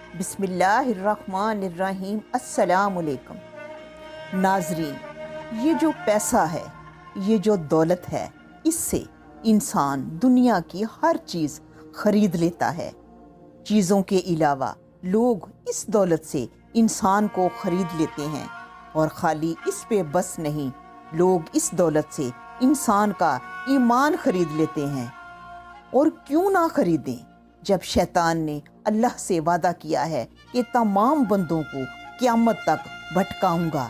بسم اللہ الرحمن الرحیم۔ السلام علیکم ناظرین، یہ جو پیسہ ہے، یہ جو دولت ہے، اس سے انسان دنیا کی ہر چیز خرید لیتا ہے۔ چیزوں کے علاوہ لوگ اس دولت سے انسان کو خرید لیتے ہیں، اور خالی اس پہ بس نہیں، لوگ اس دولت سے انسان کا ایمان خرید لیتے ہیں۔ اور کیوں نہ خریدیں جب شیطان نے اللہ سے وعدہ کیا ہے کہ تمام بندوں کو قیامت تک بھٹکاؤں گا،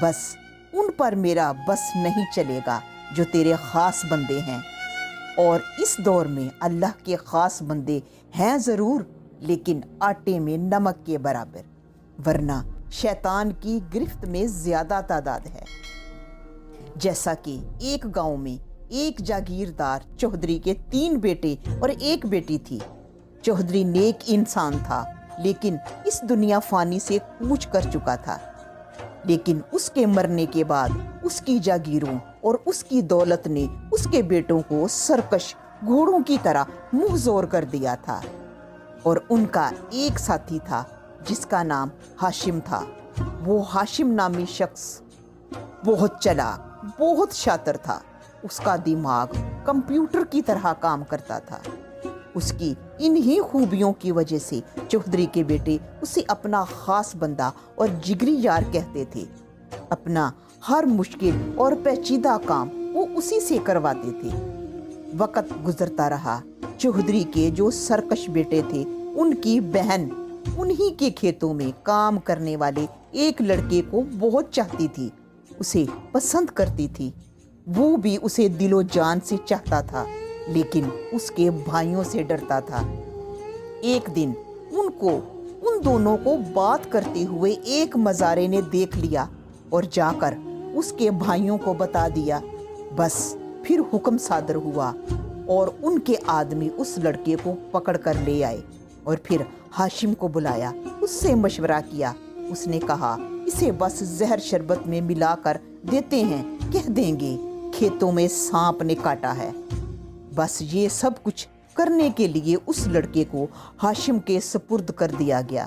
بس ان پر میرا بس نہیں چلے گا جو تیرے خاص بندے ہیں۔ اور اس دور میں اللہ کے خاص بندے ہیں ضرور، لیکن آٹے میں نمک کے برابر، ورنہ شیطان کی گرفت میں زیادہ تعداد ہے۔ جیسا کہ ایک گاؤں میں ایک جاگیردار چودھری کے 3 بیٹے اور 1 بیٹی تھی۔ چودھری نیک انسان تھا، لیکن اس دنیا فانی سے کوچ کر چکا تھا۔ لیکن اس کے مرنے کے بعد اس کی جاگیروں اور اس کی دولت نے اس کے بیٹوں کو سرکش گھوڑوں کی طرح منہ زور کر دیا تھا۔ اور ان کا ایک ساتھی تھا جس کا نام ہاشم تھا۔ وہ ہاشم نامی شخص بہت چلاک، بہت شاطر تھا۔ اس کا دماغ کمپیوٹر کی طرح کام کرتا تھا۔ اس کی انہی خوبیوں کی وجہ سے چودھری کے بیٹے اسے اپنا خاص بندہ اور جگری یار کہتے تھے۔ اپنا ہر مشکل اور پیچیدہ کام وہ اسی سے کرواتے تھے۔ وقت گزرتا رہا۔ چودھری کے جو سرکش بیٹے تھے، ان کی بہن انہی کے کھیتوں میں کام کرنے والے ایک لڑکے کو بہت چاہتی تھی، اسے پسند کرتی تھی۔ وہ بھی اسے دل و جان سے چاہتا تھا، لیکن اس کے بھائیوں سے ڈرتا تھا۔ ایک دن ان دونوں کو بات کرتے ہوئے ایک مزارے نے دیکھ لیا اور جا کر اس کے بھائیوں کو بتا دیا۔ بس پھر حکم صادر ہوا اور ان کے آدمی اس لڑکے کو پکڑ کر لے آئے، اور پھر ہاشم کو بلایا، اس سے مشورہ کیا۔ اس نے کہا، اسے بس زہر شربت میں ملا کر دیتے ہیں، کہہ دیں گے کھیتوں میں سانپ نے کاٹا ہے۔ بس یہ سب کچھ کرنے کے لیے اس لڑکے کو ہاشم کے سپرد کر دیا گیا۔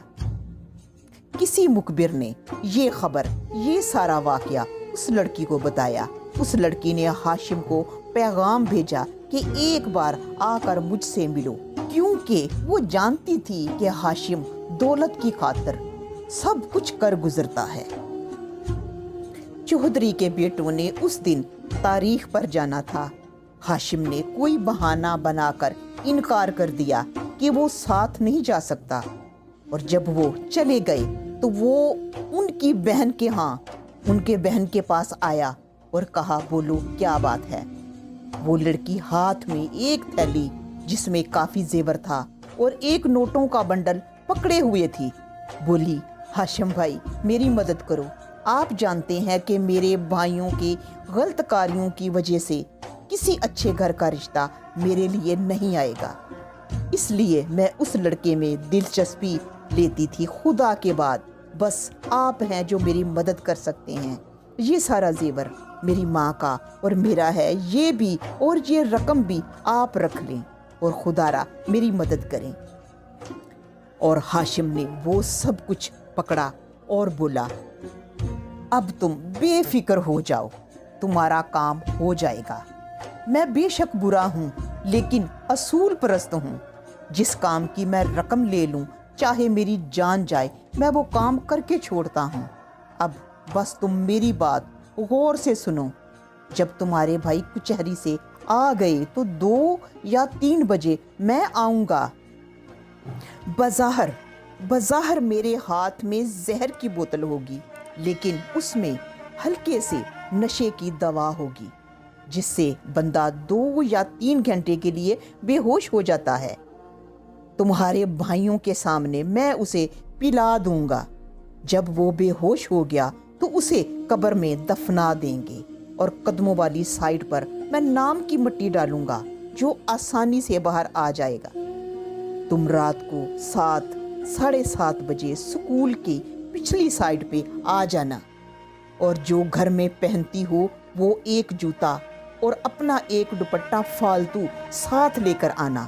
کسی مخبر نے یہ خبر، یہ سارا واقعہ اس لڑکی کو بتایا۔ اس لڑکی نے ہاشم کو پیغام بھیجا کہ ایک بار آ کر مجھ سے ملو، کیونکہ وہ جانتی تھی کہ ہاشم دولت کی خاطر سب کچھ کر گزرتا ہے۔ چودھری کے بیٹوں نے اس دن تاریخ پر جانا تھا۔ ہاشم نے کوئی بہانہ بنا کر انکار کر دیا کہ وہ ساتھ نہیں جا سکتا، اور جب وہ چلے گئے تو وہ ان کی بہن کے پاس آیا اور کہا، بولو کیا بات ہے؟ وہ لڑکی ہاتھ میں ایک تھیلی جس میں کافی زیور تھا اور ایک نوٹوں کا بنڈل پکڑے ہوئے تھی، بولی، ہاشم بھائی میری مدد کرو۔ آپ جانتے ہیں کہ میرے بھائیوں کی غلط کاریوں کی وجہ سے کسی اچھے گھر کا رشتہ میرے لیے نہیں آئے گا، اس لیے میں اس لڑکے میں دلچسپی لیتی تھی۔ خدا کے بعد بس آپ ہیں جو میری مدد کر سکتے ہیں۔ یہ سارا زیور میری ماں کا اور میرا ہے، یہ بھی اور یہ رقم بھی آپ رکھ لیں اور خدا را میری مدد کریں۔ اور ہاشم نے وہ سب کچھ پکڑا اور بولا، اب تم بے فکر ہو جاؤ، تمہارا کام ہو جائے گا۔ میں بے شک برا ہوں، لیکن اصول پرست ہوں۔ جس کام کی میں رقم لے لوں، چاہے میری جان جائے، میں وہ کام کر کے چھوڑتا ہوں۔ اب بس تم میری بات غور سے سنو۔ جب تمہارے بھائی کچہری سے آ گئے تو 2 یا 3 بجے میں آؤں گا۔ بظاہر میرے ہاتھ میں زہر کی بوتل ہوگی، لیکن اس میں ہلکے سے نشے کی دوا ہوگی، جس سے بندہ 2 یا 3 گھنٹے کے لیے بے ہوش ہو جاتا ہے۔ تمہارے بھائیوں کے سامنے میں اسے پلا دوں گا۔ جب وہ بے ہوش ہو گیا تو اسے قبر میں دفنا دیں گے، اور قدموں والی سائڈ پر میں نام کی مٹی ڈالوں گا جو آسانی سے باہر آ جائے گا۔ تم رات کو 7 ساڑھے 7 بجے سکول کی پچھلی سائڈ پہ آ جانا، اور جو گھر میں پہنتی ہو وہ ایک جوتا اور اپنا ایک دوپٹہ فالتو ساتھ لے کر آنا۔